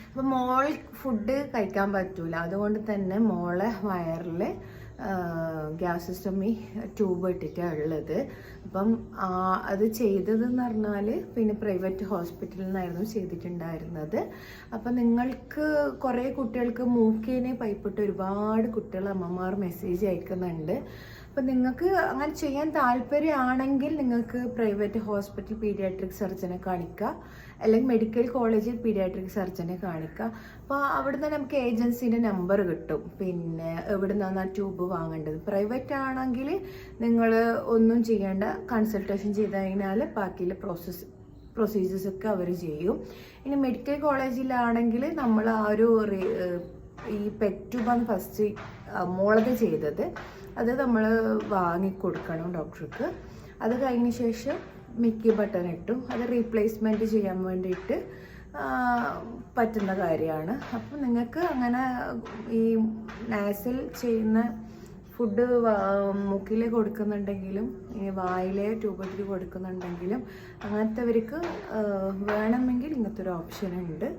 അപ്പം മോൾ ഫുഡ് കഴിക്കാൻ പറ്റൂല, അതുകൊണ്ട് തന്നെ മോളെ വയറിൽ ഗ്യാസസ്റ്റമി ട്യൂബ് ഇട്ടിട്ടാണ് ഉള്ളത്. അപ്പം അത് ചെയ്തതെന്ന് പറഞ്ഞാൽ പിന്നെ പ്രൈവറ്റ് ഹോസ്പിറ്റലിൽ നിന്നായിരുന്നു ചെയ്തിട്ടുണ്ടായിരുന്നത്. അപ്പം നിങ്ങൾക്ക് കുറേ കുട്ടികൾക്ക് മൂക്കേനെ പൈപ്പിട്ട് ഒരുപാട് കുട്ടികൾ അമ്മമാർ മെസ്സേജ് അയക്കുന്നുണ്ട്. അപ്പം നിങ്ങൾക്ക് അങ്ങനെ ചെയ്യാൻ താല്പര്യമാണെങ്കിൽ നിങ്ങൾക്ക് പ്രൈവറ്റ് ഹോസ്പിറ്റൽ പീഡിയാട്രിക് സർജനെ കാണിക്കുക, അല്ലെങ്കിൽ മെഡിക്കൽ കോളേജിൽ പീഡിയാട്രിക് സർജനെ കാണിക്കുക. അപ്പോൾ അവിടെ നിന്ന് നമുക്ക് ഏജൻസിൻ്റെ നമ്പർ കിട്ടും, പിന്നെ എവിടെ നിന്നാണ് ആ ട്യൂബ് വാങ്ങേണ്ടത്. പ്രൈവറ്റ് ആണെങ്കിൽ നിങ്ങൾ ഒന്നും ചെയ്യേണ്ട, കൺസൾട്ടേഷൻ ചെയ്ത് കഴിഞ്ഞാൽ ബാക്കിയുള്ള പ്രൊസീജിയേഴ്സൊക്കെ അവർ ചെയ്യും. ഇനി മെഡിക്കൽ കോളേജിലാണെങ്കിൽ നമ്മൾ ആ ഒരു ഈ പെറ്റ് ട്യൂബാണ് ഫസ്റ്റ് മോളത് ചെയ്തത്, അത് നമ്മൾ വാങ്ങിക്കൊടുക്കണം ഡോക്ടർക്ക്. അത് കഴിഞ്ഞ ശേഷം മിക്കി ബട്ടൺ ഇട്ടു, അത് റീപ്ലേസ്മെൻറ്റ് ചെയ്യാൻ വേണ്ടിയിട്ട് പറ്റുന്ന കാര്യമാണ്. അപ്പം നിങ്ങൾക്ക് അങ്ങനെ ഈ നാസിൽ ചെയ്യുന്ന ഫുഡ് മൂക്കിൽ കൊടുക്കുന്നുണ്ടെങ്കിലും ഈ വായിലെ ട്യൂബിൽ കൊടുക്കുന്നുണ്ടെങ്കിലും അങ്ങനത്തെവർക്ക് വേണമെങ്കിൽ ഇങ്ങനത്തെ ഒരു ഓപ്ഷൻ ഉണ്ട്.